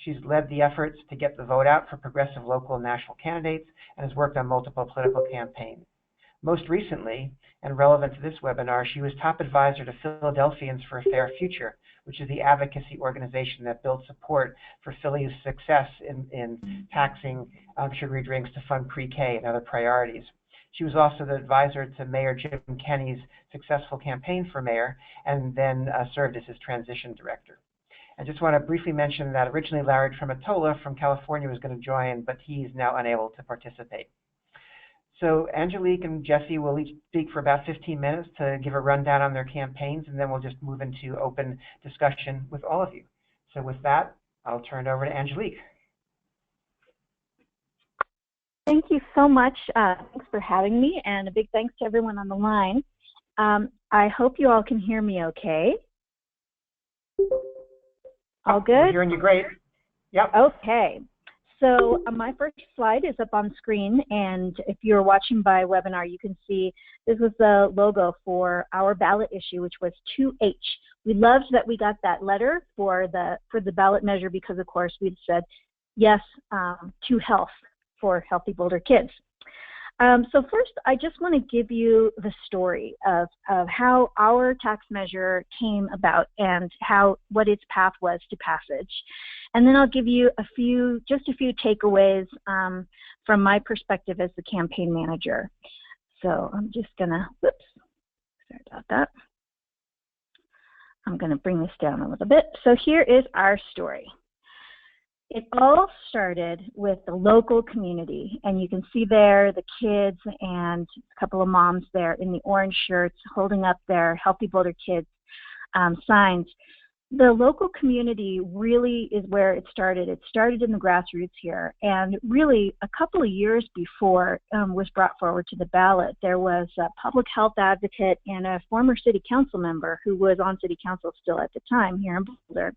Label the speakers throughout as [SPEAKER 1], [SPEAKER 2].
[SPEAKER 1] She's led the efforts to get the vote out for progressive local and national candidates and has worked on multiple political campaigns. Most recently, and relevant to this webinar, she was top advisor to Philadelphians for a Fair Future, which is the advocacy organization that builds support for Philly's success in taxing sugary drinks to fund pre-K and other priorities. She was also the advisor to Mayor Jim Kenney's successful campaign for mayor, and then served as his transition director. I just want to briefly mention that originally Larry Trematola from California was going to join, but he's now unable to participate. So Angelique and Jessie will each speak for about 15 minutes to give a rundown on their campaigns, and then we'll just move into open discussion with all of you. So with that, I'll turn it over to Angelique.
[SPEAKER 2] Thank you so much. Thanks for having me, and a big thanks to everyone on the line. I hope you all can hear me okay. All good?
[SPEAKER 1] We're hearing you great. Yep.
[SPEAKER 2] Okay. So my first slide is up on screen, and if you're watching by webinar, you can see this was the logo for our ballot issue, which was 2H. We loved that we got that letter for the ballot measure because, of course, we'd said yes to health for healthy Boulder kids. So first, I just want to give you the story of how our tax measure came about and what its path was to passage. And then I'll give you just a few takeaways from my perspective as the campaign manager. So I'm just gonna, whoops, sorry about that. I'm gonna bring this down a little bit. So here is our story. It all started with the local community, and you can see there the kids and a couple of moms there in the orange shirts holding up their Healthy Boulder Kids signs. The local community really is where it started. It started in the grassroots here, and really a couple of years before was brought forward to the ballot. There was a public health advocate and a former city council member who was on city council still at the time here in Boulder,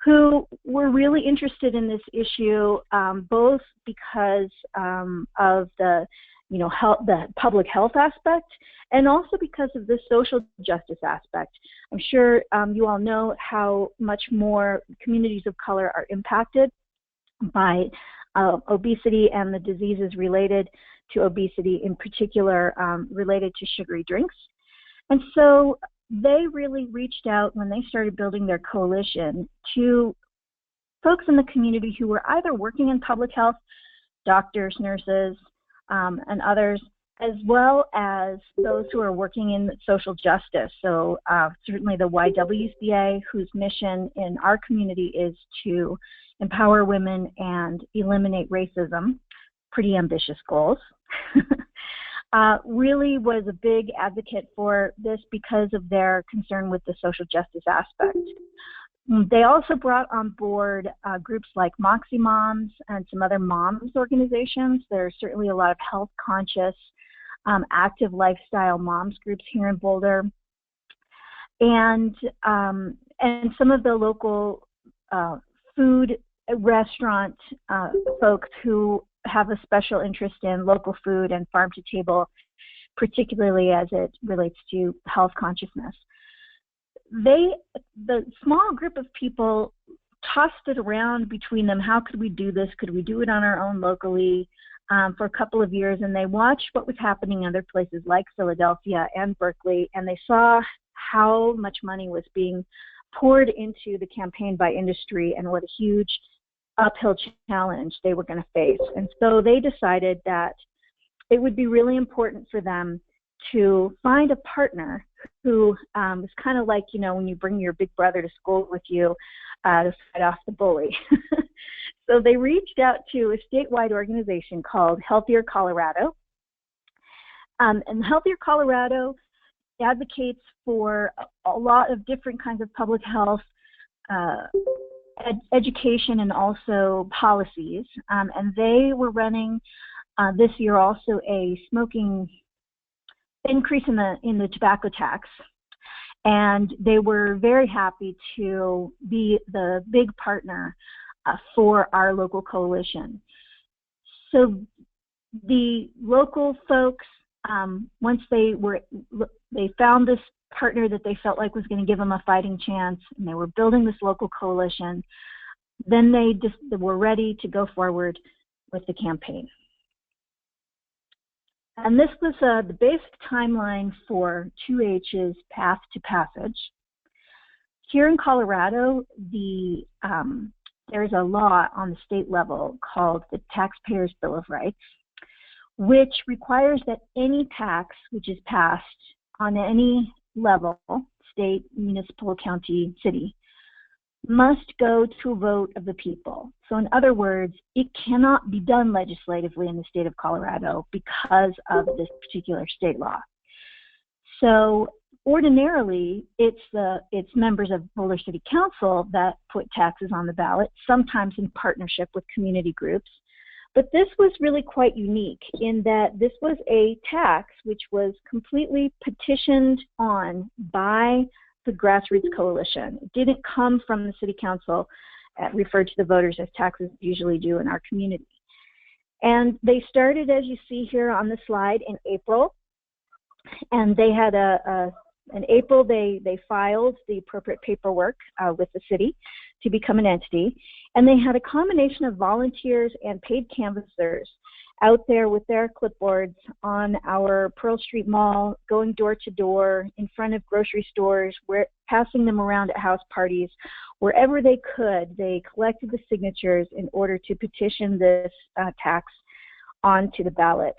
[SPEAKER 2] who were really interested in this issue, both because of the public health aspect, and also because of the social justice aspect. I'm sure you all know how much more communities of color are impacted by obesity and the diseases related to obesity, in particular related to sugary drinks. And so they really reached out when they started building their coalition to folks in the community who were either working in public health, doctors, nurses, and others, as well as those who are working in social justice. So certainly the YWCA, whose mission in our community is to empower women and eliminate racism. Pretty ambitious goals. Really was a big advocate for this because of their concern with the social justice aspect. They also brought on board groups like Moxie Moms and some other moms organizations. There's certainly a lot of health conscious, active lifestyle moms groups here in Boulder. And some of the local food restaurant folks who have a special interest in local food and farm to table, particularly as it relates to health consciousness. The small group of people tossed it around between them. How could we do this? Could we do it on our own locally for a couple of years? And they watched what was happening in other places like Philadelphia and Berkeley, and they saw how much money was being poured into the campaign by industry and what a huge uphill challenge they were going to face. And so they decided that it would be really important for them to find a partner who was kind of like, when you bring your big brother to school with you to fight off the bully. So they reached out to a statewide organization called Healthier Colorado. And Healthier Colorado advocates for a lot of different kinds of public health education and also policies, and they were running this year also a smoking increase in the tobacco tax, and they were very happy to be the big partner for our local coalition. So the local folks, once they found this partner that they felt like was going to give them a fighting chance, and they were building this local coalition, then they just were ready to go forward with the campaign. And this was the basic timeline for 2H's path to passage. Here in Colorado, there's a law on the state level called the Taxpayers' Bill of Rights, which requires that any tax which is passed on any level, state, municipal, county, city, must go to a vote of the people. So in other words, it cannot be done legislatively in the state of Colorado because of this particular state law. So ordinarily, it's members of Boulder City Council that put taxes on the ballot, sometimes in partnership with community groups. But this was really quite unique in that this was a tax which was completely petitioned on by the grassroots coalition. It didn't come from the city council, referred to the voters as taxes usually do in our community. And they started, as you see here on the slide, in April. And they had in April, they filed the appropriate paperwork with the city to become an entity. And they had a combination of volunteers and paid canvassers out there with their clipboards on our Pearl Street Mall, going door to door, in front of grocery stores, passing them around at house parties. Wherever they could, they collected the signatures in order to petition this tax onto the ballot.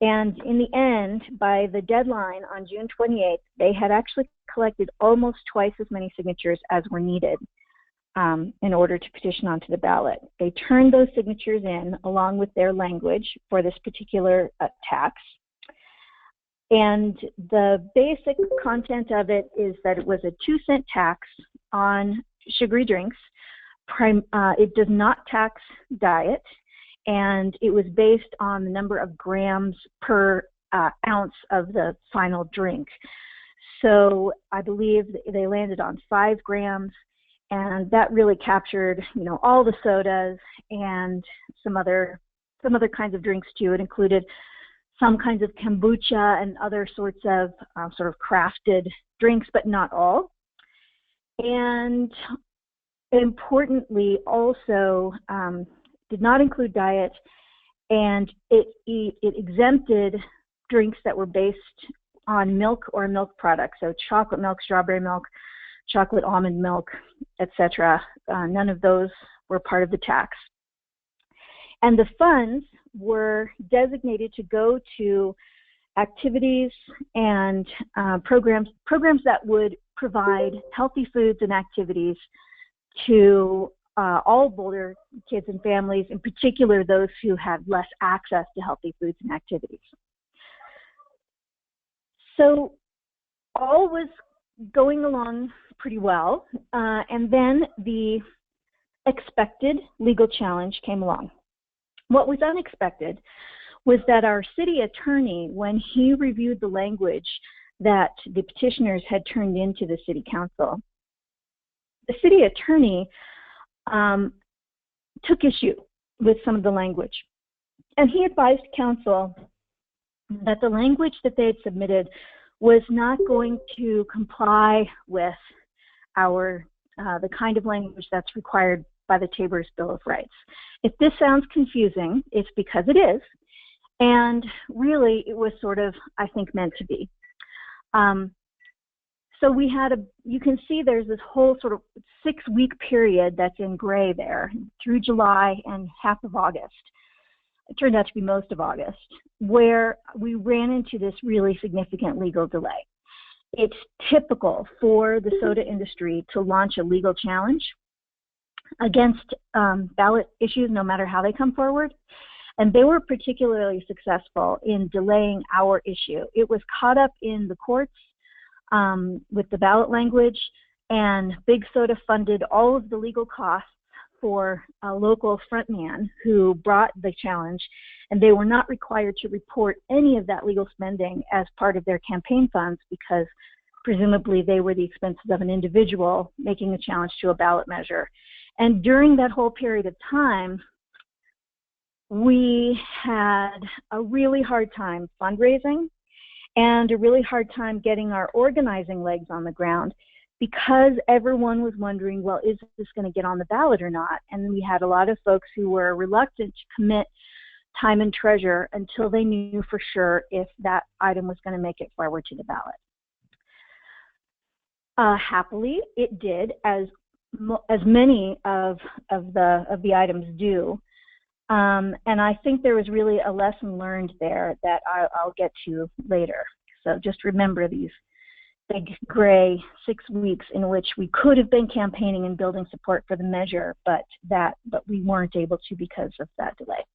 [SPEAKER 2] And in the end, by the deadline on June 28th, they had actually collected almost twice as many signatures as were needed in order to petition onto the ballot. They turned those signatures in along with their language for this particular tax. And the basic content of it is that it was a 2-cent tax on sugary drinks. It does not tax diet, and it was based on the number of grams per ounce of the final drink. So I believe they landed on 5 grams. And that really captured, all the sodas and some other kinds of drinks too. It included some kinds of kombucha and other sorts of sort of crafted drinks, but not all. And importantly, also did not include diet, and it exempted drinks that were based on milk or milk products, so chocolate milk, strawberry milk, chocolate almond milk, etc. None of those were part of the tax. And the funds were designated to go to activities and programs that would provide healthy foods and activities to all Boulder kids and families, in particular those who had less access to healthy foods and activities. So all was going along pretty well, and then the expected legal challenge came along. What was unexpected was that our city attorney, when he reviewed the language that the petitioners had turned into the city council, the city attorney took issue with some of the language. And he advised council that the language that they had submitted was not going to comply with the kind of language that's required by the Taber's Bill of Rights. If this sounds confusing, it's because it is. And really, it was sort of, I think, meant to be. So we had you can see there's this whole sort of 6-week period that's in gray there through July and half of August. It turned out to be most of August, where we ran into this really significant legal delay. It's typical for the soda industry to launch a legal challenge against ballot issues, no matter how they come forward. And they were particularly successful in delaying our issue. It was caught up in the courts with the ballot language, and Big Soda funded all of the legal costs for a local frontman who brought the challenge, and they were not required to report any of that legal spending as part of their campaign funds because presumably they were the expenses of an individual making a challenge to a ballot measure. And during that whole period of time, we had a really hard time fundraising and a really hard time getting our organizing legs on the ground because everyone was wondering, well, is this going to get on the ballot or not? And we had a lot of folks who were reluctant to commit time and treasure until they knew for sure if that item was going to make it forward to the ballot. Happily, it did, as many of the items do. And I think there was really a lesson learned there that I'll get to later. So just remember these big gray 6 weeks in which we could have been campaigning and building support for the measure, but we weren't able to because of that delay.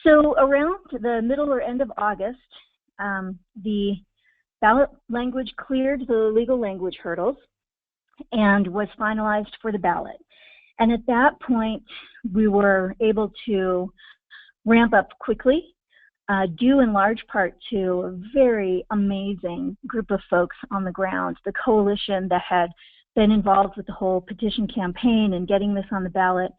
[SPEAKER 2] So around the middle or end of August, the ballot language cleared the legal language hurdles and was finalized for the ballot. And at that point, we were able to ramp up quickly, due in large part to a very amazing group of folks on the ground. The coalition that had been involved with the whole petition campaign and getting this on the ballot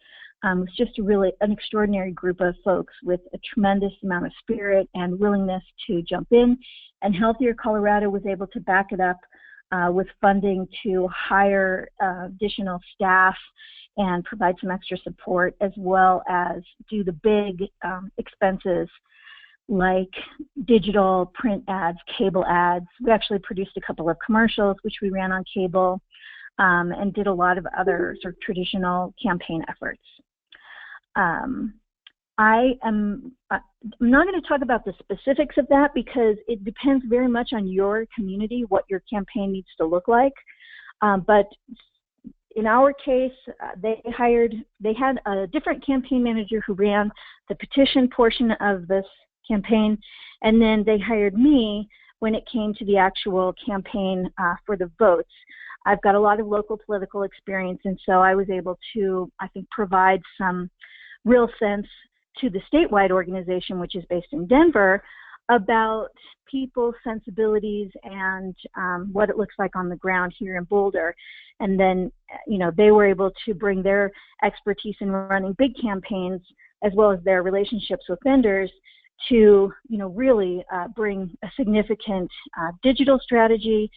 [SPEAKER 2] was just really an extraordinary group of folks with a tremendous amount of spirit and willingness to jump in. And Healthier Colorado was able to back it up with funding to hire additional staff and provide some extra support, as well as do the big expenses like digital, print ads, cable ads. We actually produced a couple of commercials, which we ran on cable, and did a lot of other sort of traditional campaign efforts. I'm not going to talk about the specifics of that because it depends very much on your community, what your campaign needs to look like. But in our case, they had a different campaign manager who ran the petition portion of this campaign, and then they hired me when it came to the actual campaign for the votes. I've got a lot of local political experience, and so I was able to, I think, provide some real sense to the statewide organization, which is based in Denver, about people's sensibilities and what it looks like on the ground here in Boulder. And then, they were able to bring their expertise in running big campaigns, as well as their relationships with vendors, to, really bring a significant digital strategy.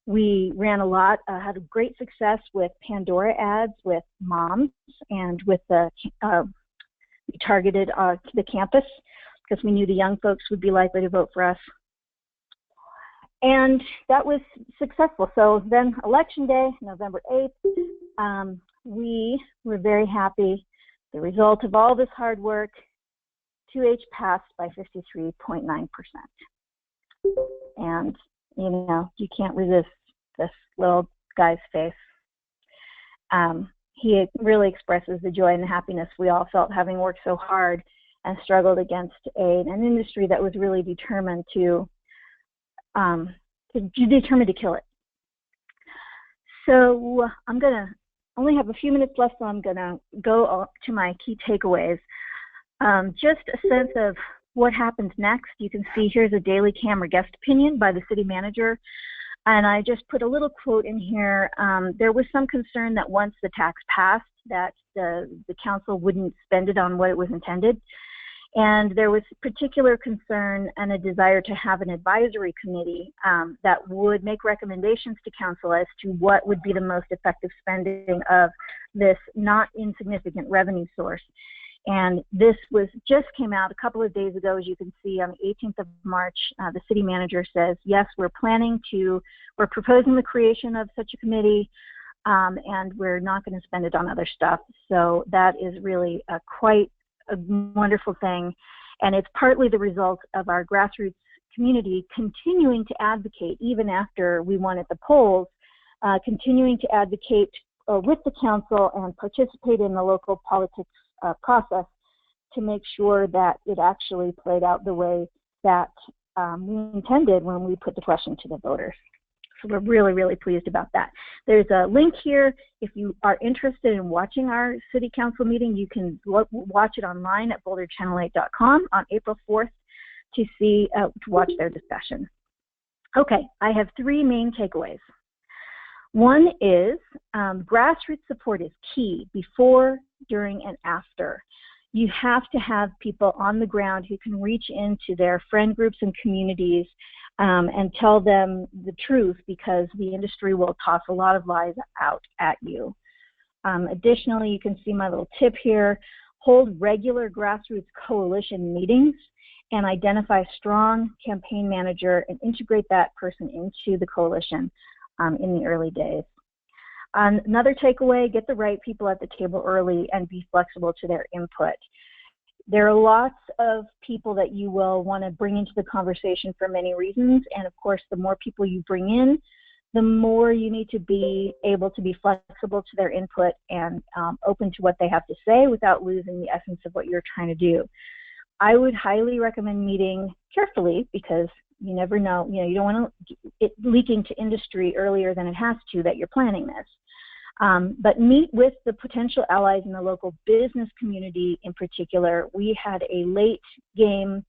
[SPEAKER 2] We ran a lot, had great success with Pandora ads with moms, and with we targeted the campus because we knew the young folks would be likely to vote for us. And that was successful. So then election day, November 8th, we were very happy. The result of all this hard work, 2H passed by 53.9%. And, you can't resist this little guy's face. He really expresses the joy and the happiness we all felt having worked so hard and struggled against an industry that was really determined to kill it. So I'm going to only have a few minutes left, so I'm going to go to my key takeaways. Just a sense of what happens next. You can see here's a daily camera guest opinion by the city manager. And I just put a little quote in here. There was some concern that once the tax passed, that the council wouldn't spend it on what it was intended. And there was particular concern and a desire to have an advisory committee that would make recommendations to council as to what would be the most effective spending of this not insignificant revenue source. And this just came out a couple of days ago. As you can see, on the 18th of March, the city manager says, yes, we're proposing the creation of such a committee, and we're not going to spend it on other stuff. So that is really quite a wonderful thing. And it's partly the result of our grassroots community continuing to advocate, even after we won at the polls, continuing to advocate with the council and participate in the local politics process to make sure that it actually played out the way that we intended when we put the question to the voters. So we're really, really pleased about that. There's a link here. If you are interested in watching our city council meeting, you can watch it online at boulderchannel8.com on April 4th to watch their discussion. Okay, I have three main takeaways. One is grassroots support is key before, during, and after. You have to have people on the ground who can reach into their friend groups and communities and tell them the truth, because the industry will toss a lot of lies out at you. Additionally, you can see my little tip here. Hold regular grassroots coalition meetings and identify a strong campaign manager and integrate that person into the coalition in the early days. Another takeaway, get the right people at the table early and be flexible to their input. There are lots of people that you will want to bring into the conversation for many reasons, and of course, the more people you bring in, the more you need to be able to be flexible to their input and open to what they have to say without losing the essence of what you're trying to do. I would highly recommend meeting carefully, because you never know, you don't want it leaking to industry earlier than it has to that you're planning this. But meet with the potential allies in the local business community in particular. We had a late game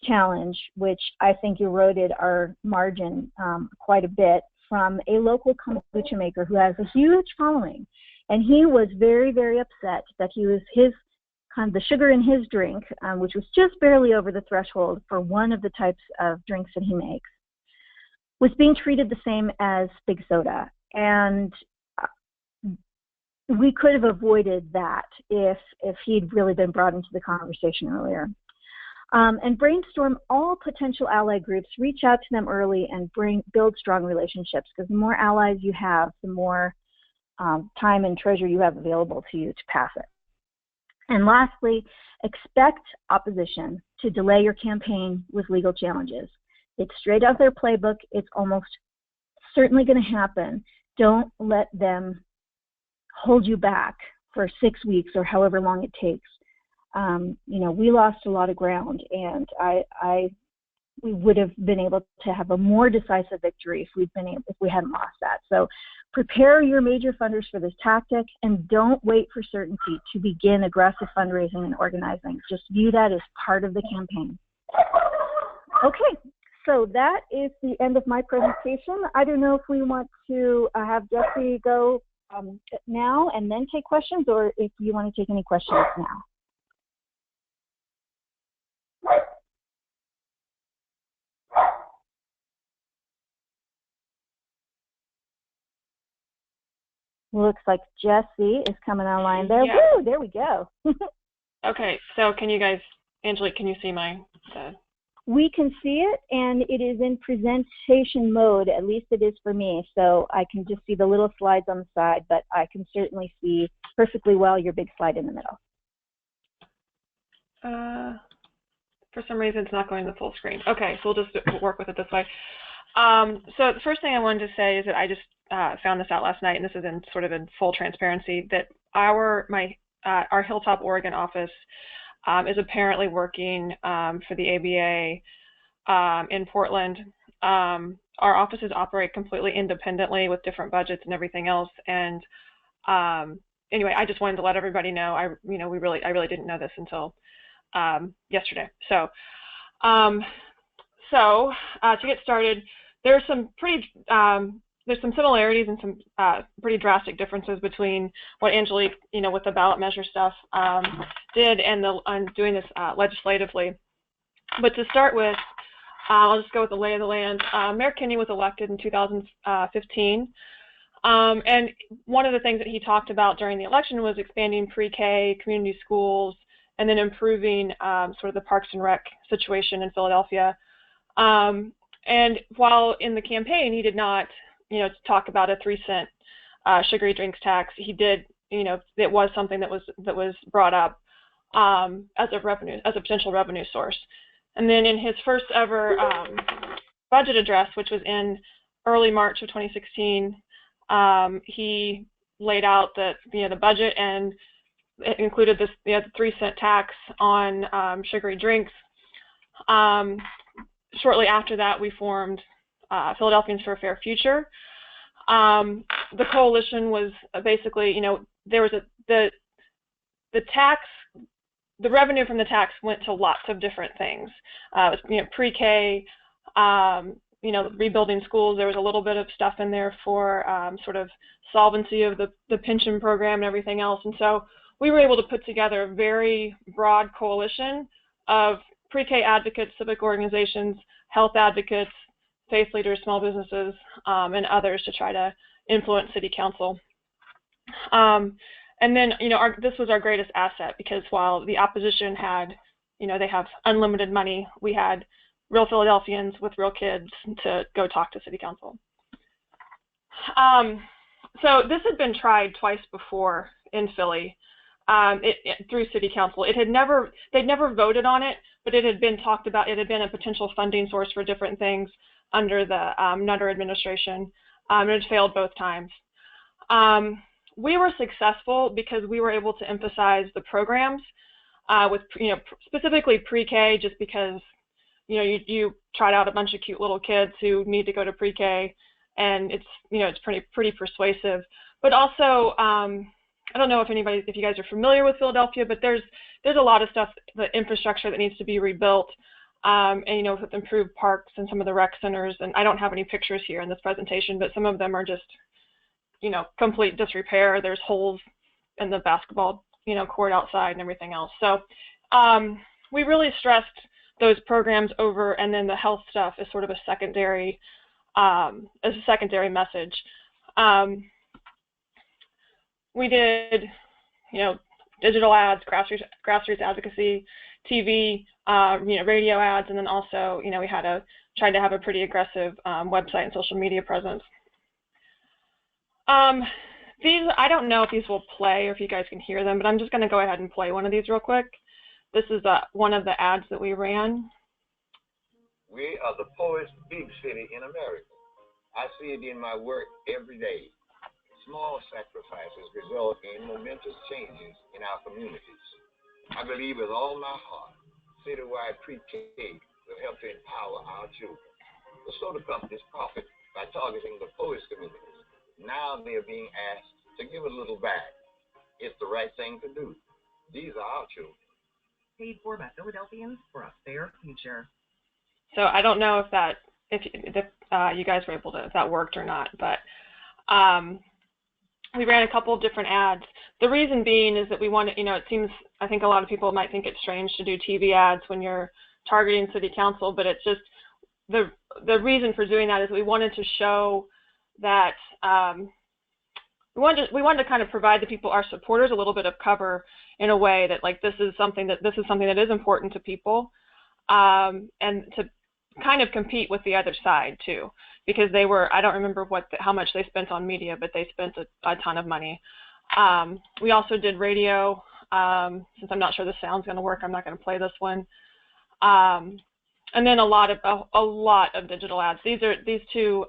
[SPEAKER 2] challenge, which I think eroded our margin quite a bit, from a local kombucha maker who has a huge following. And he was very, very upset that the sugar in his drink, which was just barely over the threshold for one of the types of drinks that he makes, was being treated the same as big soda. And we could have avoided that if he'd really been brought into the conversation earlier. And brainstorm all potential ally groups, reach out to them early, and build strong relationships, because the more allies you have, the more time and treasure you have available to you to pass it. And lastly, expect opposition to delay your campaign with legal challenges. It's straight out their playbook. It's almost certainly going to happen. Don't let them hold you back for 6 weeks or however long it takes. We lost a lot of ground, and we would have been able to have a more decisive victory if we hadn't lost that. So prepare your major funders for this tactic, and don't wait for certainty to begin aggressive fundraising and organizing. Just view that as part of the campaign. Okay, so that is the end of my presentation. I don't know if we want to have Jessie go now and then take questions, or if you want to take any questions now. Looks like Jessie is coming online there.
[SPEAKER 3] Yeah.
[SPEAKER 2] Woo, there we go.
[SPEAKER 3] Okay, so can you guys, Angelique, can you see my?
[SPEAKER 2] We can see it, and it is in presentation mode. At least it is for me. So I can just see the little slides on the side, but I can certainly see perfectly well your big slide in the middle.
[SPEAKER 3] For some reason, it's not going to the full screen. Okay, so we'll just work with it this way. So the first thing I wanted to say is that I just found this out last night, and this is in full transparency, that our Hilltop, Oregon office is apparently working for the ABA in Portland. Our offices operate completely independently with different budgets and everything else. And anyway, I just wanted to let everybody know. I really didn't know this until yesterday. So to get started, there's some similarities and some pretty drastic differences between what Angelique, with the ballot measure stuff, did and doing this legislatively. But to start with, I'll just go with the lay of the land. Mayor Kenney was elected in 2015, and one of the things that he talked about during the election was expanding pre-K, community schools, and then improving sort of the Parks and Rec situation in Philadelphia. And while in the campaign he did not, talk about a 3-cent sugary drinks tax, he did, it was something that was brought up as a potential revenue source. And then in his first ever budget address, which was in early March of 2016, he laid out the budget, and it included the 3-cent tax on sugary drinks. Shortly after that, we formed Philadelphians for a Fair Future. The coalition was basically, there was the tax, the revenue from the tax went to lots of different things. It was, pre-K, rebuilding schools. There was a little bit of stuff in there for sort of solvency of the pension program and everything else. And so we were able to put together a very broad coalition of pre-K advocates, civic organizations, health advocates, faith leaders, small businesses, and others to try to influence city council. And then, this was our greatest asset, because while the opposition had, they have unlimited money, we had real Philadelphians with real kids to go talk to city council. So this had been tried twice before in Philly through city council. They'd never voted on it, but it had been talked about. It had been a potential funding source for different things under the Nutter administration. It had failed both times. We were successful because we were able to emphasize the programs with, specifically pre-K, just because, you tried out a bunch of cute little kids who need to go to pre-K, and it's, it's pretty persuasive. But also, I don't know if you guys are familiar with Philadelphia, but there's a lot of stuff, the infrastructure that needs to be rebuilt, and with improved parks and some of the rec centers. And I don't have any pictures here in this presentation, but some of them are just, complete disrepair. There's holes in the basketball, court outside and everything else. So we really stressed those programs over, and then the health stuff is sort of a secondary message. We did, digital ads, grassroots advocacy, TV, radio ads, and then also, we tried to have a pretty aggressive website and social media presence. These, I don't know if these will play or if you guys can hear them, but I'm just going to go ahead and play one of these real quick. This is one of the ads that we ran.
[SPEAKER 4] We are the poorest big city in America. I see it in my work every day. Small sacrifices result in momentous changes in our communities. I believe with all my heart, citywide pre-K will help to empower our children. The soda companies profit by targeting the poorest communities. Now they are being asked to give a little back. It's the right thing to do. These are our children.
[SPEAKER 5] Paid for by Philadelphians for a fair future.
[SPEAKER 3] So I don't know if you guys were able to, if that worked or not, but we ran a couple of different ads. The reason being is that we wanted, it seems, I think a lot of people might think it's strange to do TV ads when you're targeting city council, but it's just, the reason for doing that is we wanted to show that we wanted to kind of provide the people, our supporters, a little bit of cover in a way that, like, this is something that is important to people, and to kind of compete with the other side too, because they were, I don't remember how much they spent on media, but they spent a ton of money. We also did radio. Since I'm not sure the sound's going to work, I'm not going to play this one. And then a lot of digital ads. These two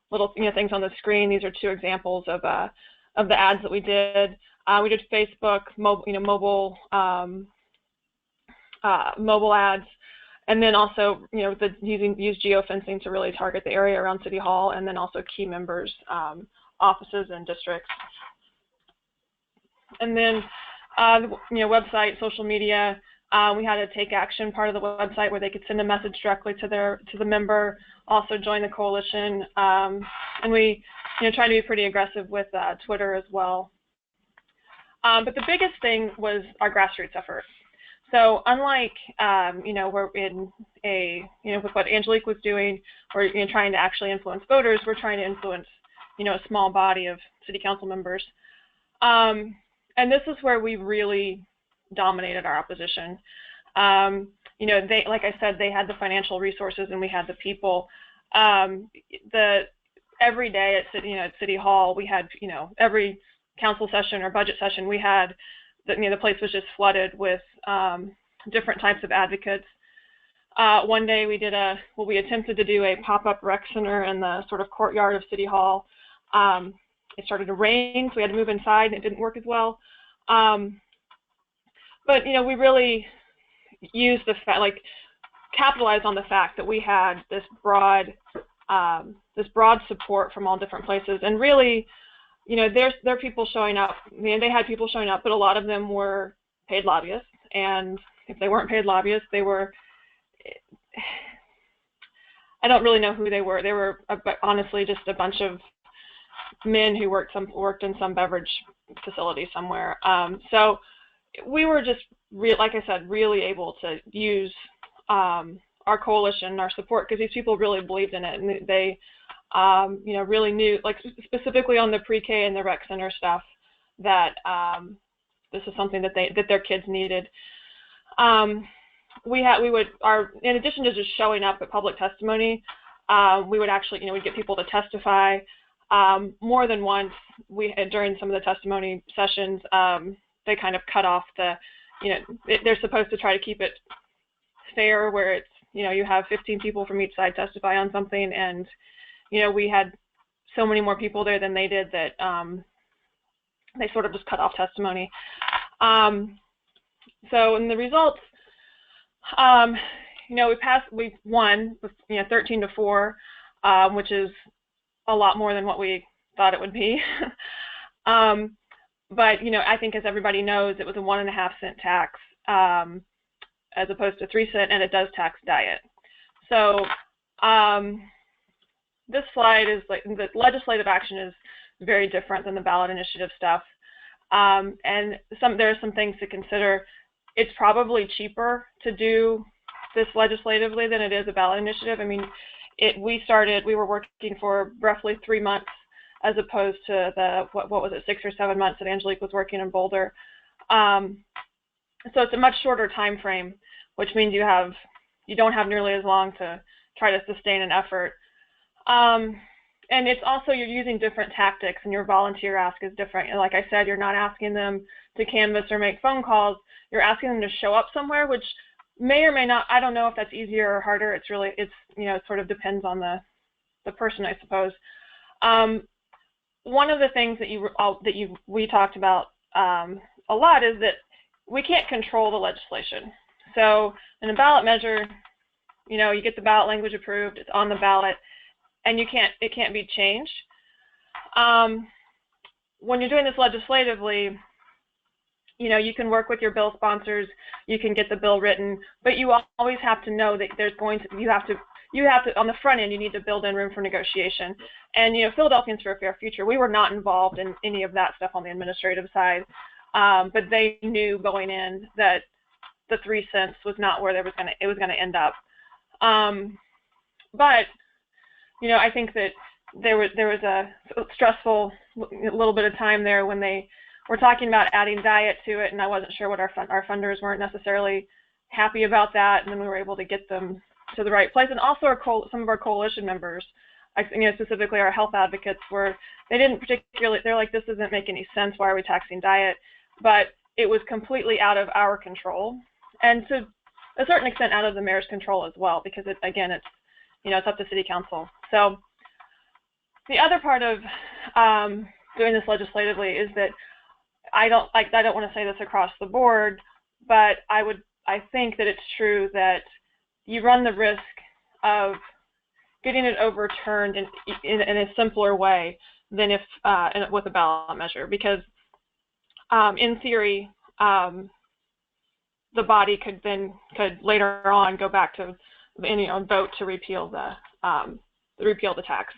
[SPEAKER 3] little things on the screen. These are two examples of the ads that we did. We did Facebook, mobile ads, and then also use geofencing to really target the area around City Hall, and then also key members' offices and districts. And then website, social media. We had a take action part of the website where they could send a message directly to the member, also join the coalition, and we try to be pretty aggressive with Twitter as well. But the biggest thing was our grassroots effort. So unlike we're in with what Angelique was doing, we're trying to actually influence voters. We're trying to influence a small body of city council members, and this is where we really dominated our opposition. They, like I said, they had the financial resources and we had the people. Every day at City Hall, we had every council session or budget session we had, the place was just flooded with different types of advocates. One day we attempted to do a pop-up rec center in the sort of courtyard of City Hall. It started to rain, so we had to move inside, and it didn't work as well. But we really used capitalized on the fact that we had this broad support from all different places, and really, there are people showing up. They had people showing up, but a lot of them were paid lobbyists, and if they weren't paid lobbyists, they were. I don't really know who they were. They were honestly just a bunch of men who worked in some beverage facility somewhere. So we were just, like I said, really able to use our our coalition, our support, because these people really believed in it, and they really knew, like specifically on the pre-K and the rec center stuff, that this is something that their kids needed. In addition to just showing up at public testimony, we would actually, we'd get people to testify more than once. During some of the testimony sessions, they kind of cut off they're supposed to try to keep it fair, where it's, you have 15 people from each side testify on something, and we had so many more people there than they did that they sort of just cut off testimony. So in the results, we won, 13-4, which is a lot more than what we thought it would be. But I think, as everybody knows, it was a 1.5 cent tax as opposed to 3 cent, and it does tax diet. So this slide is like, the legislative action is very different than the ballot initiative stuff, and there are some things to consider. It's probably cheaper to do this legislatively than it is a ballot initiative. I mean, we were working for roughly 3 months, as opposed to the, what was it, 6 or 7 months that Angelique was working in Boulder. So it's a much shorter time frame, which means you don't have nearly as long to try to sustain an effort. And it's also, you're using different tactics, and your volunteer ask is different. And like I said, you're not asking them to canvass or make phone calls. You're asking them to show up somewhere, which may or may not, I don't know if that's easier or harder. It sort of depends on the person, I suppose. One of the things that we talked about a lot is that we can't control the legislation. So in a ballot measure, you get the ballot language approved, it's on the ballot, and it can't be changed. When you're doing this legislatively, you can work with your bill sponsors, you can get the bill written, but you always have to know that you have to, on the front end, you need to build in room for negotiation. And, Philadelphians for a Fair Future, we were not involved in any of that stuff on the administrative side, but they knew going in that the 3 cents was not where it was going to end up. But, I think that there was a stressful little bit of time there when they were talking about adding diet to it, and I wasn't sure what our funders weren't necessarily happy about that, and then we were able to get them to the right place. And also some of our coalition members, specifically our health advocates, they're like, this doesn't make any sense, why are we taxing diet? But it was completely out of our control, and to a certain extent out of the mayor's control as well, because it's up to city council. So the other part of doing this legislatively is that I don't want to say this across the board, but I think that it's true that you run the risk of getting it overturned in a simpler way than with a ballot measure, because in theory, the body could later on go back to vote to repeal the tax.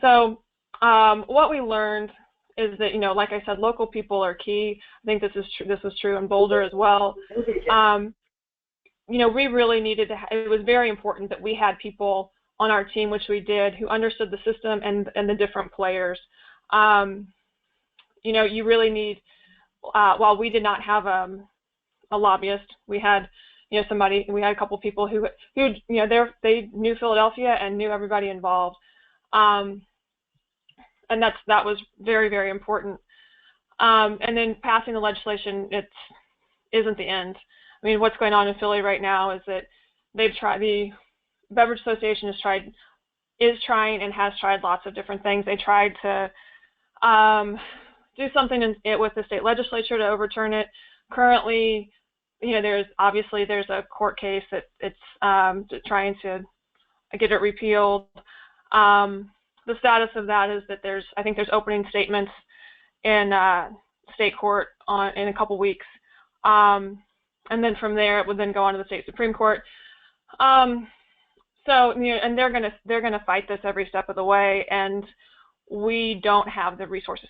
[SPEAKER 3] So what we learned is that, like I said, local people are key. I think this was true in Boulder as well. We really needed to. It was very important that we had people on our team, which we did, who understood the system and the different players. You really need. While we did not have a lobbyist, we had we had a couple people who they knew Philadelphia and knew everybody involved. And that was very, very important. And then passing the legislation, isn't the end. I mean, what's going on in Philly right now is that the Beverage Association is trying and has tried lots of different things. They tried to do something with the state legislature to overturn it. Currently, there's a court case that it's trying to get it repealed. The status of that is that I think there's opening statements in state court in a couple weeks, and then from there it would then go on to the state Supreme Court. And they're gonna fight this every step of the way, and we don't have the resources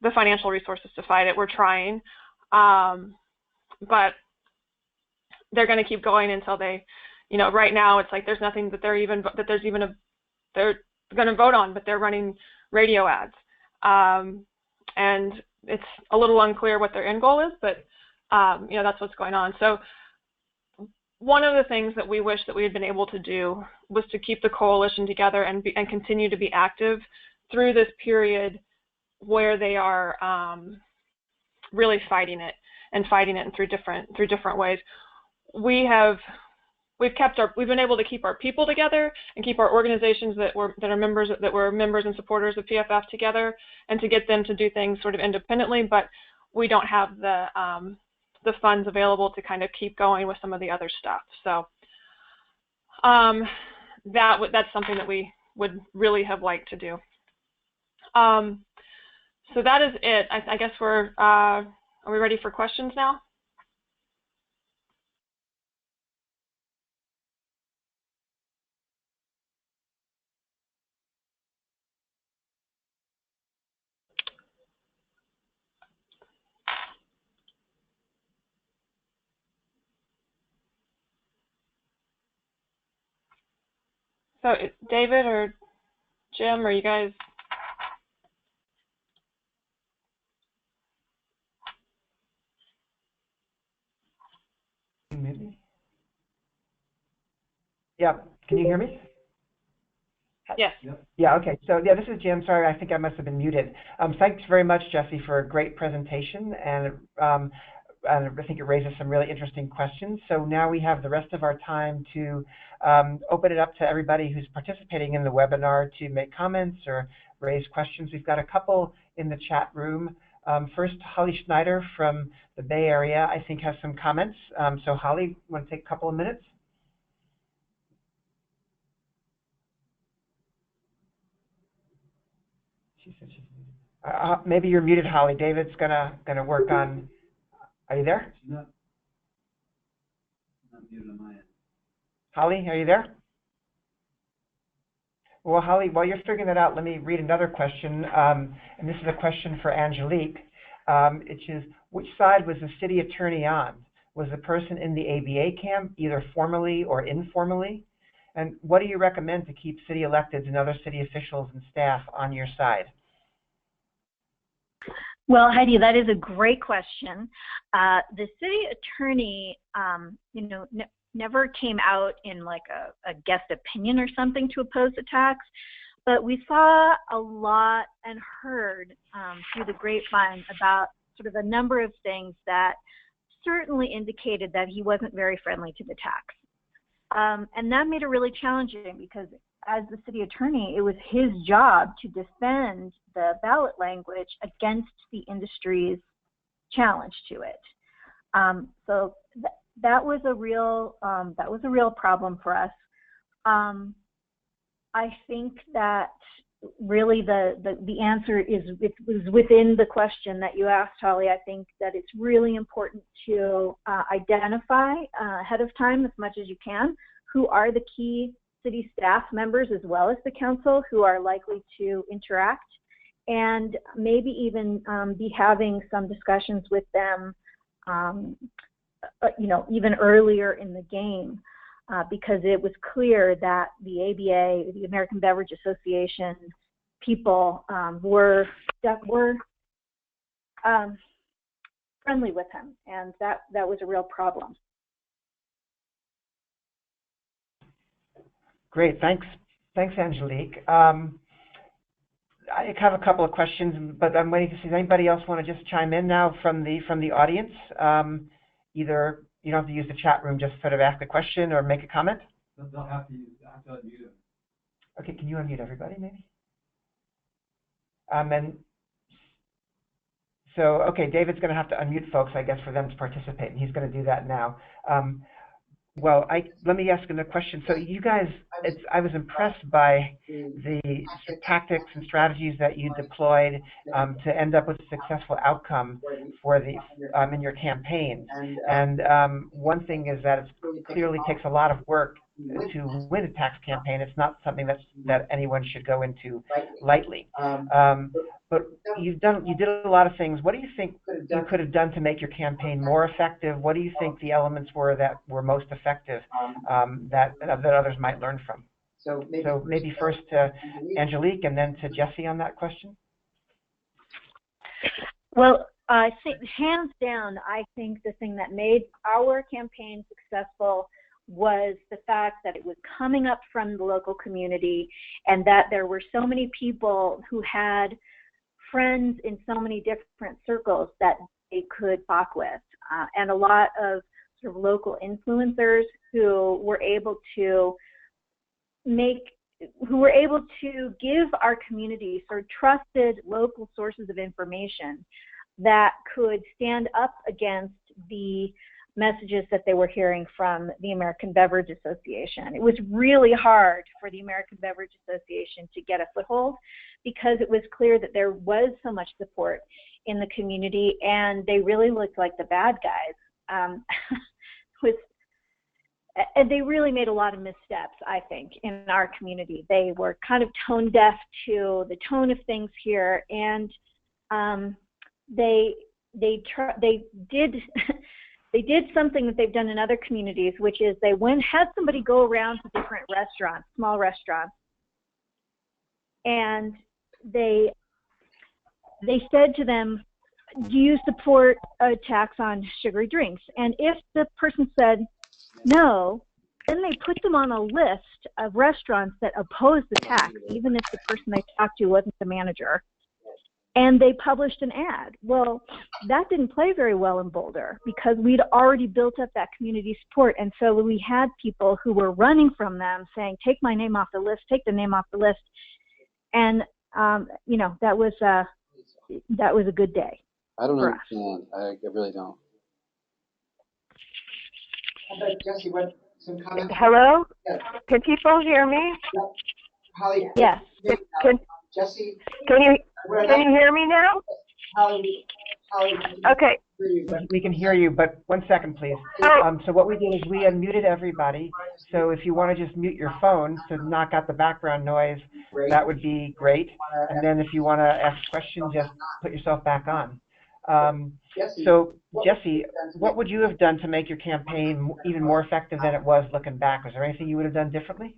[SPEAKER 3] the financial resources to fight it. We're trying, but they're going to keep going until they you know, right now it's like there's nothing that they're going to vote on, but they're running radio ads. And it's a little unclear what their end goal is, but you know, that's what's going on. So one of the things that we wish that we had been able to do was to keep the coalition together and continue to be active through this period where they are really fighting it in through different ways. We've been able to keep our people together and keep our organizations that were members and supporters of PFF together, and to get them to do things sort of independently, but we don't have the funds available to kind of keep going with some of the other stuff. So that's something that we would really have liked to do. So that is it. I guess are we ready for questions now? So David or Jim, are you guys?
[SPEAKER 1] Maybe. Yeah, can you hear me?
[SPEAKER 3] Yes.
[SPEAKER 1] Yeah, okay. So yeah, this is Jim. Sorry, I think I must have been muted. Thanks very much, Jessie, for a great presentation, and I think it raises some really interesting questions. So now we have the rest of our time to open it up to everybody who's participating in the webinar to make comments or raise questions. We've got a couple in the chat room. First, Holly Schneider from the Bay Area, I think, has some comments. So Holly, want to take a couple of minutes? She said she's muted. Maybe you're muted, Holly. David's gonna work on. Are you there?
[SPEAKER 6] She's not muted on my end.
[SPEAKER 1] Holly, are you there? Well, Holly, while you're figuring that out, let me read another question. And this is a question for Angelique. Which is, which side was the city attorney on? Was the person in the ABA camp, either formally or informally? And what do you recommend to keep city electeds and other city officials and staff on your side?
[SPEAKER 2] Well, Heidi, that is a great question. The city attorney, you know, never came out in like a guest opinion or something to oppose the tax, but we saw a lot and heard through the grapevine about sort of a number of things that certainly indicated that he wasn't very friendly to the tax. And that made it really challenging because as the city attorney, it was his job to defend the ballot language against the industry's challenge to it. So that was a real problem for us. I think that really the answer is it was within the question that you asked, Holly. I think that it's really important to identify ahead of time as much as you can who are the key city staff members as well as the council who are likely to interact, and maybe even be having some discussions with them, you know, even earlier in the game. Because it was clear that the ABA, the American Beverage Association people were friendly with him, and that was a real problem.
[SPEAKER 1] Great, thanks, Angelique. I have a couple of questions, but I'm waiting to see. Does anybody else want to just chime in now from the audience? Either you don't have to use the chat room, just sort of ask a question or make a comment.
[SPEAKER 6] They'll have to unmute them.
[SPEAKER 1] Okay, can you unmute everybody, maybe? And so, okay, David's going to have to unmute folks, I guess, for them to participate, and he's going to do that now. Well, let me ask another question. So you guys, I was impressed by the tactics and strategies that you deployed to end up with a successful outcome for the in your campaign. And one thing is that it clearly takes a lot of work to win a tax campaign. It's not something that anyone should go into lightly. but you did a lot of things. What do you think you could have done to make your campaign more effective? What do you think the elements were that were most effective that others might learn from? So maybe first to Angelique and then to Jessie on that question.
[SPEAKER 2] Well, I think hands down, I think the thing that made our campaign successful was the fact that it was coming up from the local community, and that there were so many people who had friends in so many different circles that they could talk with, and a lot of sort of local influencers who were able to give our community sort of trusted local sources of information that could stand up against the messages that they were hearing from the American Beverage Association. It was really hard for the American Beverage Association to get a foothold because it was clear that there was so much support in the community, and they really looked like the bad guys. And they really made a lot of missteps, I think, in our community. They were kind of tone deaf to the tone of things here, and they did something that they've done in other communities, which is they had somebody go around to different restaurants, small restaurants, and they said to them, do you support a tax on sugary drinks? And if the person said no, then they put them on a list of restaurants that opposed the tax, even if the person they talked to wasn't the manager. And they published an ad. Well, that didn't play very well in Boulder because we'd already built up that community support. And so we had people who were running from them saying, take my name off the list, take the name off the list. And, you know, that was a good day.
[SPEAKER 7] I don't understand. I really don't.
[SPEAKER 1] Jessie, some comments?
[SPEAKER 8] Hello?
[SPEAKER 1] Yes.
[SPEAKER 8] Can people hear me?
[SPEAKER 1] Yep. Holly,
[SPEAKER 2] yes.
[SPEAKER 1] Jessie?
[SPEAKER 8] Can you hear me now?
[SPEAKER 1] Holly,
[SPEAKER 8] okay.
[SPEAKER 1] We can hear you, but 1 second, please.
[SPEAKER 8] Oh.
[SPEAKER 1] So what we did is we unmuted everybody. So if you want to just mute your phone to knock out the background noise, that would be great. And then if you want to ask a question, just put yourself back on. So Jessie, what would you have done to make your campaign even more effective than it was looking back? Was there anything you would have done differently?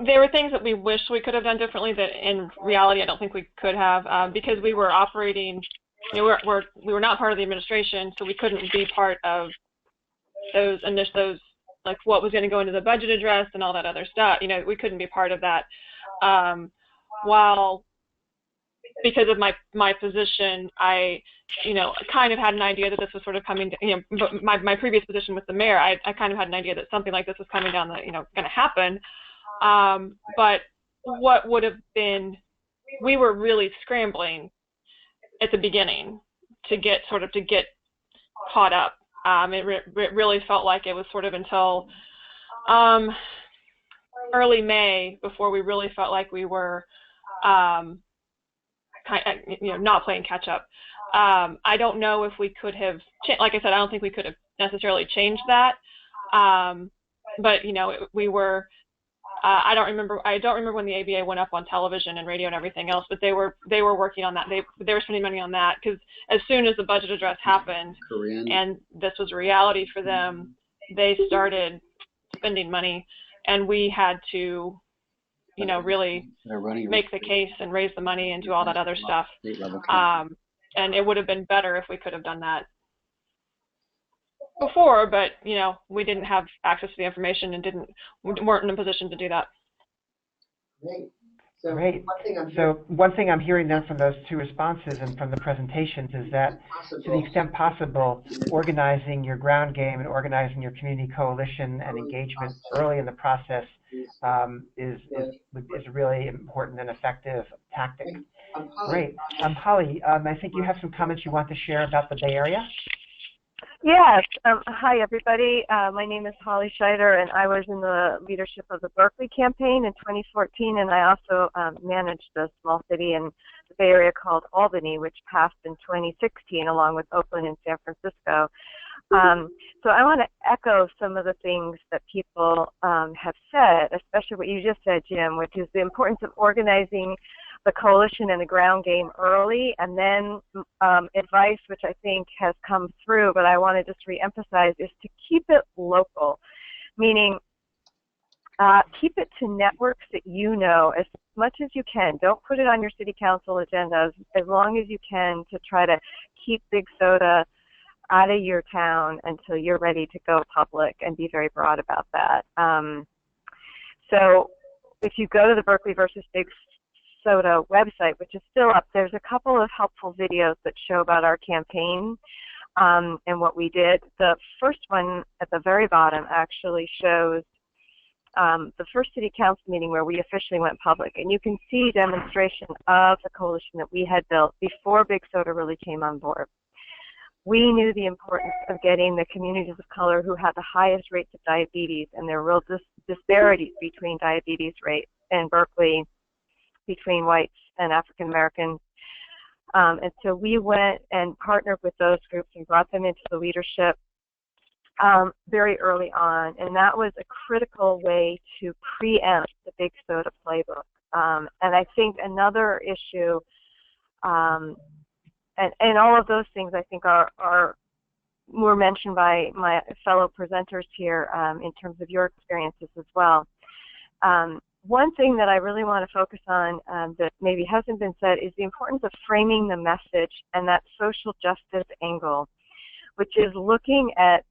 [SPEAKER 3] There were things that we wish we could have done differently that in reality I don't think we could have, because we were operating, you know, we were not part of the administration, so we couldn't be part of those like what was going to go into the budget address and all that other stuff. You know, we couldn't be part of that. While because of my position, I, you know, kind of had an idea that this was sort of coming, you know, but my previous position with the mayor, I kind of had an idea that something like this was coming down the, you know, going to happen. But what would have been, we were really scrambling at the beginning to get caught up. It really felt like it was sort of until early May before we really felt like we were not playing catch up. I don't know if we could have, like I said, I don't think we could have necessarily changed that. But you know, we were. I don't remember when the ABA went up on television and radio and everything else, but they were working on that. They were spending money on that because as soon as the budget address happened and this was a reality for them, they started spending money, and we had to, you know, really make the case and raise the money and do all that other stuff. And it would have been better if we could have done that before, but you know, we didn't have access to the information and weren't in a position to do that.
[SPEAKER 1] Great. So one thing I'm hearing then from those two responses and from the presentations is that to the extent possible, organizing your ground game and organizing your community coalition and engagement early in the process is a really important and effective tactic. Great. Holly, I think you have some comments you want to share about the Bay Area?
[SPEAKER 8] Yes. Hi, everybody. My name is Holly Scheider, and I was in the leadership of the Berkeley campaign in 2014, and I also managed a small city in the Bay Area called Albany, which passed in 2016, along with Oakland and San Francisco. So I want to echo some of the things that people have said, especially what you just said, Jim, which is the importance of organizing the coalition and the ground game early, and then advice, which I think has come through, but I want to just reemphasize, is to keep it local, meaning keep it to networks that you know as much as you can. Don't put it on your city council agendas as long as you can to try to keep big soda out of your town until you're ready to go public, and be very broad about that. So if you go to the Berkeley versus Big Soda website, which is still up, there's a couple of helpful videos that show about our campaign and what we did. The first one at the very bottom actually shows the first city council meeting where we officially went public, and you can see demonstration of the coalition that we had built before Big Soda really came on board. We knew the importance of getting the communities of color who had the highest rates of diabetes, and there were real disparities between diabetes rates in Berkeley between whites and African Americans. And so we went and partnered with those groups and brought them into the leadership very early on, and that was a critical way to preempt the Big Soda playbook. And I think another issue, and all of those things I think were mentioned by my fellow presenters here in terms of your experiences as well. One thing that I really want to focus on that maybe hasn't been said is the importance of framing the message and that social justice angle, which is looking at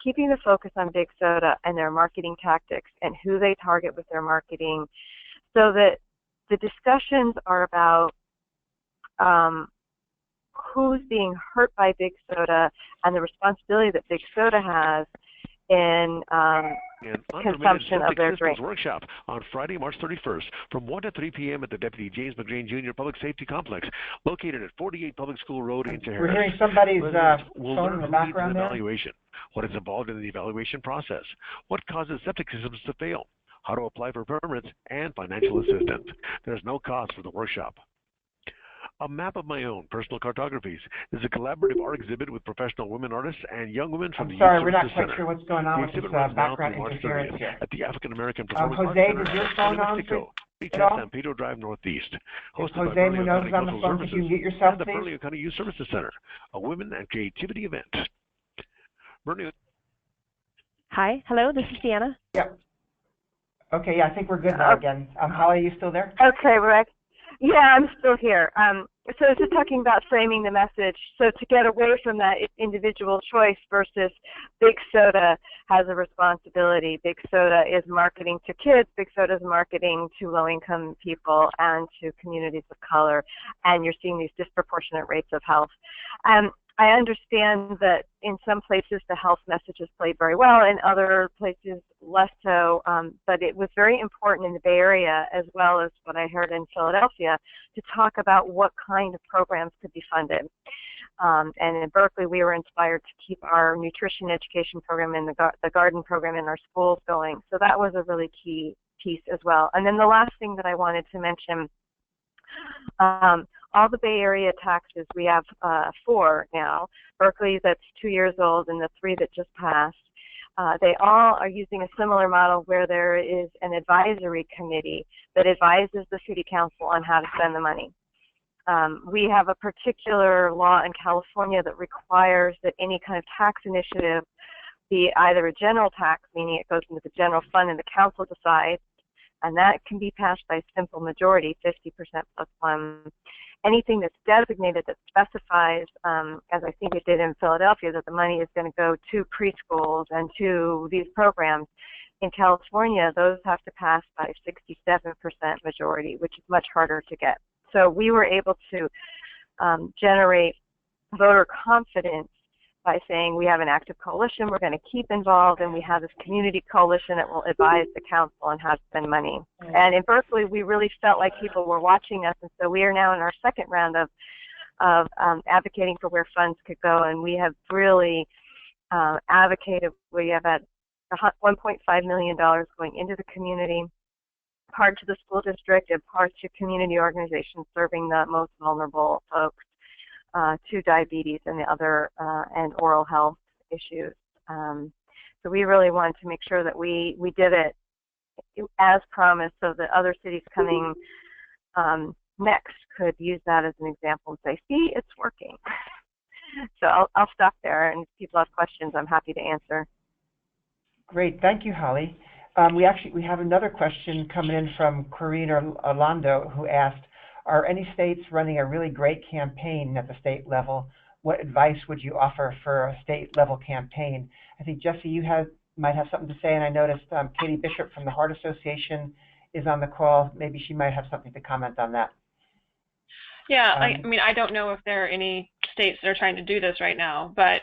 [SPEAKER 8] keeping the focus on Big Soda and their marketing tactics and who they target with their marketing, so that the discussions are about who's being hurt by Big Soda and the responsibility that Big Soda has in consumption of their drink.
[SPEAKER 9] Workshop on Friday, March 31st from 1 to 3 p.m. at the Deputy James McGrain Jr. Public Safety Complex, located at 48 Public School Road in Harris.
[SPEAKER 1] We're hearing somebody's phone in the background there.
[SPEAKER 9] Evaluation. What is involved in the evaluation process? What causes septic systems to fail? How to apply for permits and financial assistance. There's no cost for the workshop. A Map of My Own, Personal Cartographies, is a collaborative art exhibit with professional women artists and young women from the Youth
[SPEAKER 1] Sorry, we're not
[SPEAKER 9] Services
[SPEAKER 1] quite
[SPEAKER 9] Center.
[SPEAKER 1] sure what's going on with this background interference here.
[SPEAKER 9] At the African American Performing
[SPEAKER 1] Jose,
[SPEAKER 9] Arts Center
[SPEAKER 1] does your phone
[SPEAKER 9] in
[SPEAKER 1] on
[SPEAKER 9] Mexico,
[SPEAKER 1] at all?
[SPEAKER 9] San Pedro Drive Northeast. Hosted
[SPEAKER 1] Jose
[SPEAKER 9] by Berlin
[SPEAKER 1] Munoz
[SPEAKER 9] County
[SPEAKER 1] is on the
[SPEAKER 9] Cultural
[SPEAKER 1] phone. Could you
[SPEAKER 9] Services
[SPEAKER 1] mute yourself,
[SPEAKER 9] and the
[SPEAKER 1] please?
[SPEAKER 9] Berlin County Youth Services Center, a women and creativity event. Bernie.
[SPEAKER 10] Hi, hello, this is Deanna.
[SPEAKER 1] Yep. Okay, yeah, I think we're good now again. Holly, are you still there?
[SPEAKER 8] Okay, Rick. Yeah, I'm still here. So just talking about framing the message. So to get away from that individual choice versus Big Soda has a responsibility. Big Soda is marketing to kids. Big Soda is marketing to low-income people and to communities of color. And you're seeing these disproportionate rates of health. I understand that in some places the health message is played very well, in other places less so, but it was very important in the Bay Area, as well as what I heard in Philadelphia, to talk about what kind of programs could be funded. And in Berkeley, we were inspired to keep our nutrition education program and the garden program in our schools going. So that was a really key piece as well. And then the last thing that I wanted to mention, all the Bay Area taxes, we have 4 now. Berkeley, that's 2 years old, and the 3 that just passed. They all are using a similar model where there is an advisory committee that advises the city council on how to spend the money. We have a particular law in California that requires that any kind of tax initiative be either a general tax, meaning it goes into the general fund and the council decides, and that can be passed by simple majority, 50% plus 1. Anything that's designated that specifies, as I think it did in Philadelphia, that the money is going to go to preschools and to these programs. In California, those have to pass by 67% majority, which is much harder to get. So we were able to generate voter confidence by saying we have an active coalition, we're going to keep involved, and we have this community coalition that will advise the council on how to spend money. And in Berkeley, we really felt like people were watching us, and so we are now in our second round of advocating for where funds could go, and we have really advocated. We have had $1.5 million going into the community, part to the school district and part to community organizations serving the most vulnerable folks. To diabetes and the other and oral health issues. So we really wanted to make sure that we did it as promised, so that other cities coming next could use that as an example and say, see, it's working. So I'll stop there, and if people have questions, I'm happy to answer.
[SPEAKER 1] Great, thank you, Holly. We have another question coming in from Corinne Orlando, who asked, are any states running a really great campaign at the state level? What advice would you offer for a state level campaign? I think, Jessie, you might have something to say, and I noticed Katie Bishop from the Heart Association is on the call. Maybe she might have something to comment on that.
[SPEAKER 3] Yeah, I mean, I don't know if there are any states that are trying to do this right now, but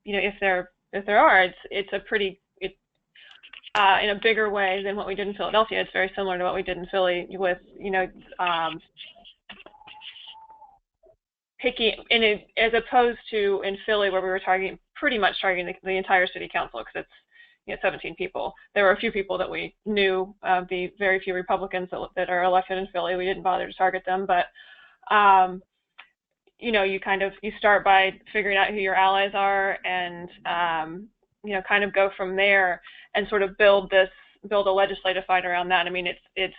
[SPEAKER 3] you know, if there are, it's a pretty in a bigger way than what we did in Philadelphia. It's very similar to what we did in Philly with, you know, as opposed to in Philly where we were pretty much targeting the entire city council, because it's, you know, 17 people. There were a few people that we knew, the very few Republicans that are elected in Philly. We didn't bother to target them, but you know, you start by figuring out who your allies are, and you know, kind of go from there and sort of build a legislative fight around that. I mean, it's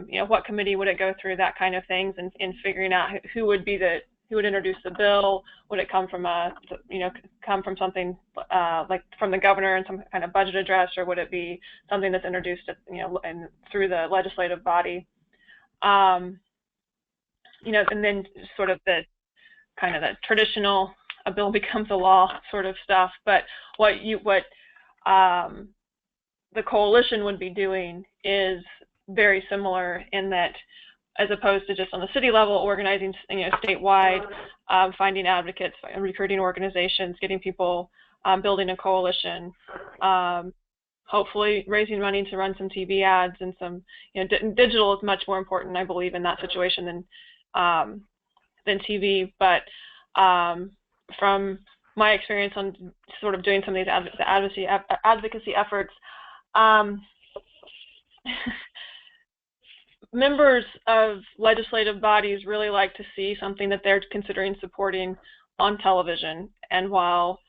[SPEAKER 3] you know, what committee would it go through, that kind of things, and figuring out who would introduce the bill. Would it come from something like from the governor and some kind of budget address, or would it be something that's introduced, you know, and through the legislative body? You know, and then sort of the kind of the traditional a bill becomes a law sort of stuff. But what the coalition would be doing is very similar in that, as opposed to just on the city level organizing, you know, statewide, finding advocates, recruiting organizations, getting people, building a coalition, hopefully raising money to run some TV ads and some, you know, digital is much more important, I believe, in that situation than TV. But from my experience on sort of doing some of these advocacy efforts, members of legislative bodies really like to see something that they're considering supporting on television. And while,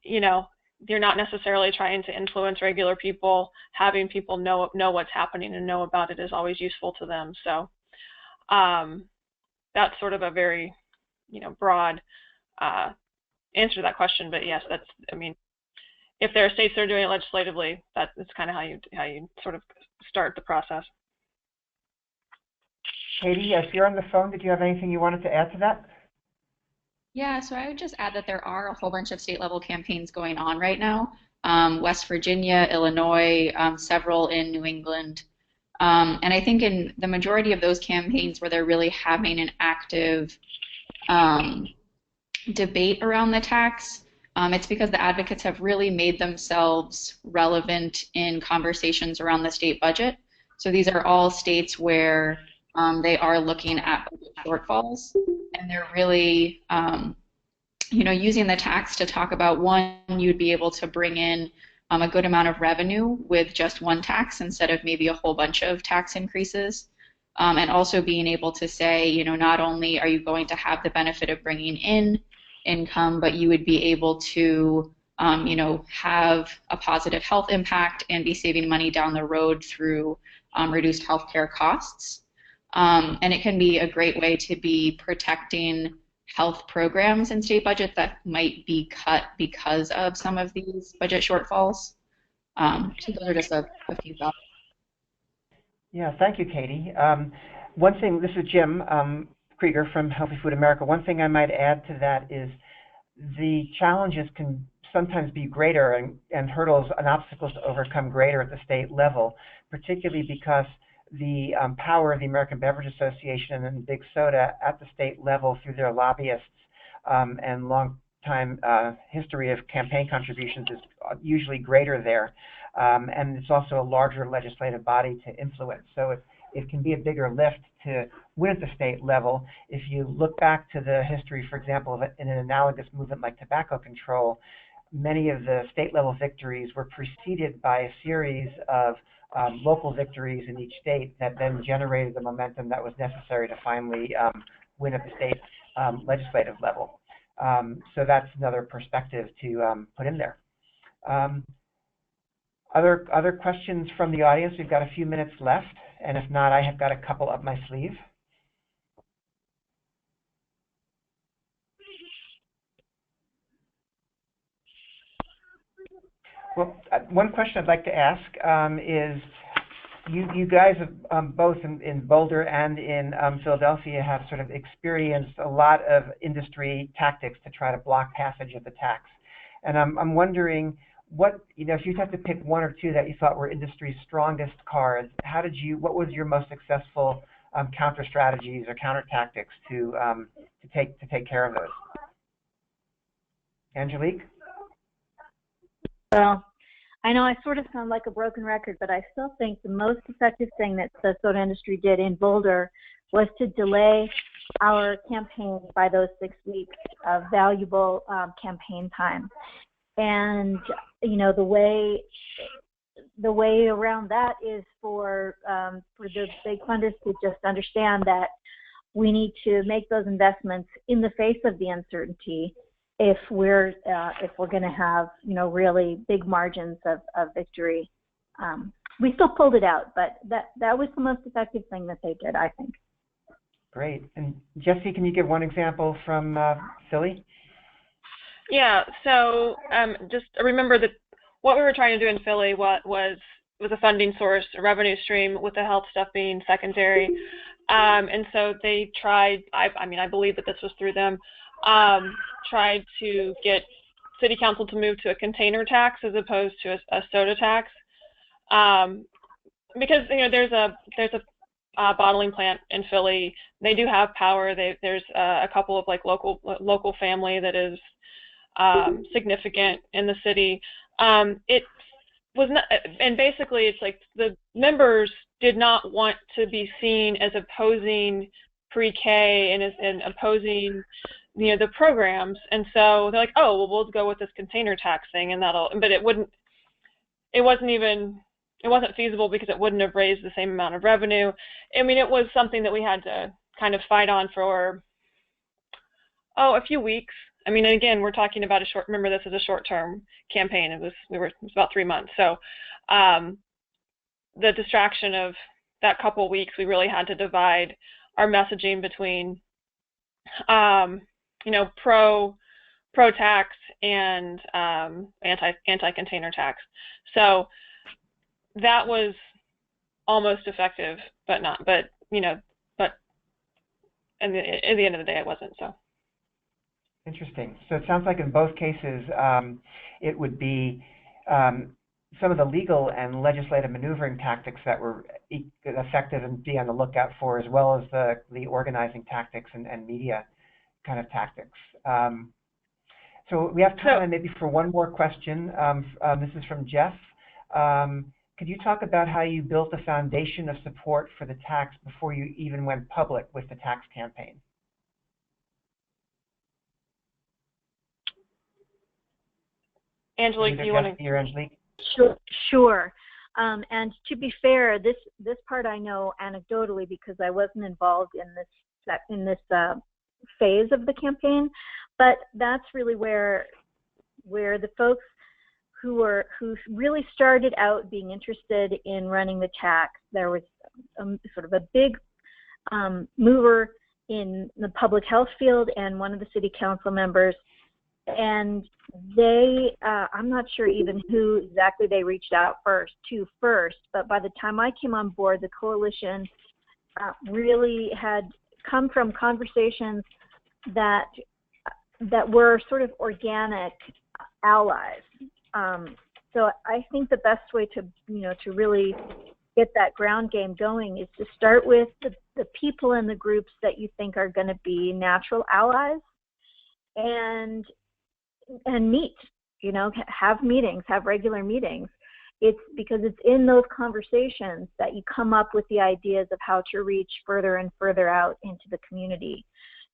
[SPEAKER 3] you know, you're not necessarily trying to influence regular people, having people know what's happening and know about it is always useful to them. So that's sort of a very, you know, broad answer to that question. But yes, that's, I mean, if there are states that are doing it legislatively, that's kind of how you sort of start the process.
[SPEAKER 1] Katie, if you're on the phone, did you have anything you wanted to add to that?
[SPEAKER 11] Yeah, so I would just add that there are a whole bunch of state-level campaigns going on right now. West Virginia, Illinois, several in New England. And I think in the majority of those campaigns where they're really having an active debate around the tax, it's because the advocates have really made themselves relevant in conversations around the state budget. So these are all states where they are looking at budget shortfalls, and they're really, you know, using the tax to talk about, one, you'd be able to bring in a good amount of revenue with just one tax instead of maybe a whole bunch of tax increases, and also being able to say, you know, not only are you going to have the benefit of bringing in income, but you would be able to, you know, have a positive health impact and be saving money down the road through reduced healthcare costs. And it can be a great way to be protecting health programs in state budgets that might be cut because of some of these budget shortfalls. So those are just a few thoughts.
[SPEAKER 1] Yeah, thank you, Katie. One thing, this is Jim Krieger from Healthy Food America. One thing I might add to that is the challenges can sometimes be greater and hurdles and obstacles to overcome greater at the state level, particularly because the power of the American Beverage Association and Big Soda at the state level through their lobbyists and long time history of campaign contributions is usually greater there. And it's also a larger legislative body to influence. So it can be a bigger lift to win at the state level. If you look back to the history, for example, of in an analogous movement like tobacco control, many of the state level victories were preceded by a series of local victories in each state that then generated the momentum that was necessary to finally win at the state legislative level. So that's another perspective to put in there. Other questions from the audience? We've got a few minutes left, and if not, I have got a couple up my sleeve. Well, one question I'd like to ask is, you guys have, both in Boulder and in Philadelphia, have sort of experienced a lot of industry tactics to try to block passage of the tax. And I'm wondering, what if you had to pick one or two that you thought were industry's strongest cards, what was your most successful counter strategies or counter tactics to take care of those? Angelique?
[SPEAKER 2] Well, I know I sort of sound like a broken record, but I still think the most effective thing that the soda industry did in Boulder was to delay our campaign by those 6 weeks of valuable campaign time. And the way around that is for the big funders to just understand that we need to make those investments in the face of the uncertainty if we're going to have really big margins of victory. We still pulled it out, but that was the most effective thing that they did, I think.
[SPEAKER 1] Great. And Jessie, can you give one example from Philly?
[SPEAKER 3] Yeah. So just remember that what we were trying to do in Philly was a funding source, a revenue stream, with the health stuff being secondary. And so they tried. I believe that this was through them. Tried to get city council to move to a container tax as opposed to a soda tax, because there's a bottling plant in Philly. They do have power. There's a couple of local family that is significant in the city. It was not, and basically it's like the members did not want to be seen as opposing pre-K and opposing the programs, and so they're like, oh well, we'll go with this container tax thing, and but it wasn't feasible because it wouldn't have raised the same amount of revenue. I mean, it was something that we had to kind of fight on for a few weeks. I mean, and again, we're talking about remember, this is a short-term campaign. It was about 3 months. So the distraction of that couple weeks, we really had to divide our messaging between pro-tax and anti-container tax. So that was almost effective, but not. But at the end of the day, it wasn't. So.
[SPEAKER 1] Interesting. So it sounds like in both cases, it would be some of the legal and legislative maneuvering tactics that were effective and be on the lookout for, as well as the organizing tactics and media kind of tactics. So we have time maybe for one more question. This is from Jeff. Could you talk about how you built a foundation of support for the tax before you even went public with the tax campaign?
[SPEAKER 3] Angelique, do you want to?
[SPEAKER 1] Angelique?
[SPEAKER 2] Sure. And to be fair, this part I know anecdotally because I wasn't involved in this phase of the campaign, but that's really where the folks who really started out being interested in running the tax, there was sort of a big mover in the public health field and one of the city council members. And they, I'm not sure even who exactly they reached out to first, but by the time I came on board, the coalition really had come from conversations that were sort of organic allies. So I think the best way to really get that ground game going is to start with the people in the groups that you think are going to be natural allies, and meet, have meetings, have regular meetings. It's because it's in those conversations that you come up with the ideas of how to reach further and further out into the community.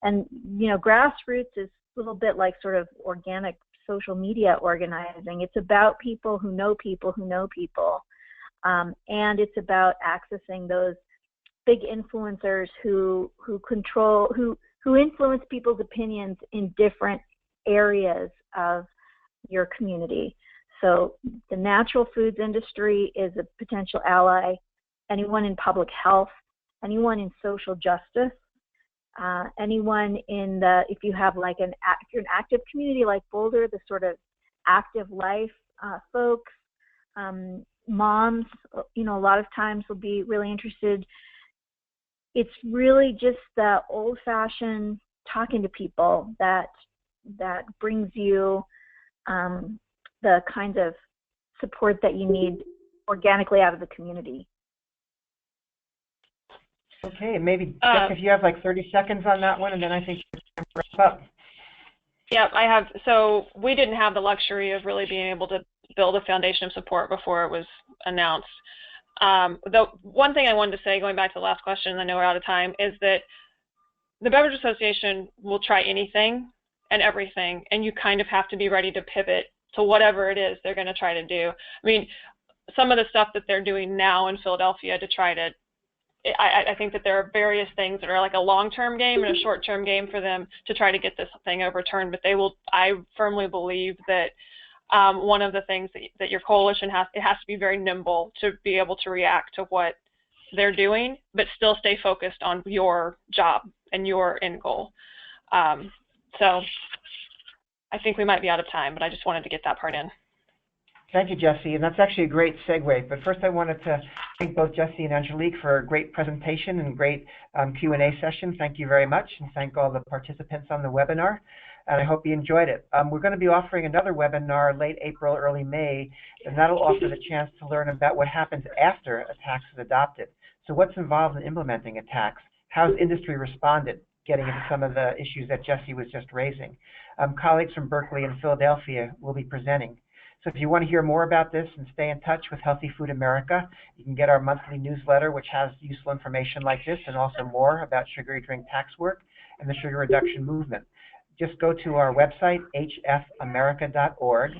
[SPEAKER 2] And, grassroots is a little bit like sort of organic social media organizing. It's about people who know people who know people. And it's about accessing those big influencers who influence people's opinions in different areas of your community. So the natural foods industry is a potential ally, anyone in public health, anyone in social justice, anyone in the, if you have like if you're an active community like Boulder, the sort of active life folks, moms, you know, a lot of times will be really interested. It's really just the old-fashioned talking to people that brings you the kinds of support that you need organically out of the community.
[SPEAKER 1] Okay, maybe Jeff, if you have like 30 seconds on that one, and then I think it's time to wrap up.
[SPEAKER 3] Yeah, I have. So we didn't have the luxury of really being able to build a foundation of support before it was announced. The one thing I wanted to say, going back to the last question, I know we're out of time, is that the Beverage Association will try anything and everything, and you kind of have to be ready to pivot to whatever it is they're going to try to do. I mean, some of the stuff that they're doing now in Philadelphia to try to, I think that there are various things that are like a long-term game and a short-term game for them to try to get this thing overturned, but they will, I firmly believe that one of the things that your coalition has to be very nimble to be able to react to what they're doing, but still stay focused on your job and your end goal. So I think we might be out of time, but I just wanted to get that part in.
[SPEAKER 1] Thank you, Jessie, and that's actually a great segue. But first I wanted to thank both Jessie and Angelique for a great presentation and great Q&A session. Thank you very much, and thank all the participants on the webinar, and I hope you enjoyed it. We're going to be offering another webinar late April, early May, and that'll offer the chance to learn about what happens after a tax is adopted. So what's involved in implementing a tax? How's industry responded? Getting into some of the issues that Jessie was just raising. Colleagues from Berkeley and Philadelphia will be presenting. So if you want to hear more about this and stay in touch with Healthy Food America, you can get our monthly newsletter, which has useful information like this and also more about sugary drink tax work and the sugar reduction movement. Just go to our website, hfamerica.org,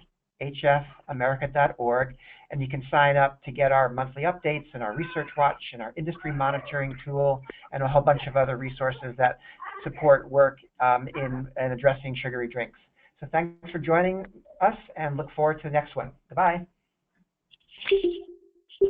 [SPEAKER 1] hfamerica.org, and you can sign up to get our monthly updates and our research watch and our industry monitoring tool and a whole bunch of other resources that support work in addressing sugary drinks. So thanks for joining us, and look forward to the next one. Goodbye.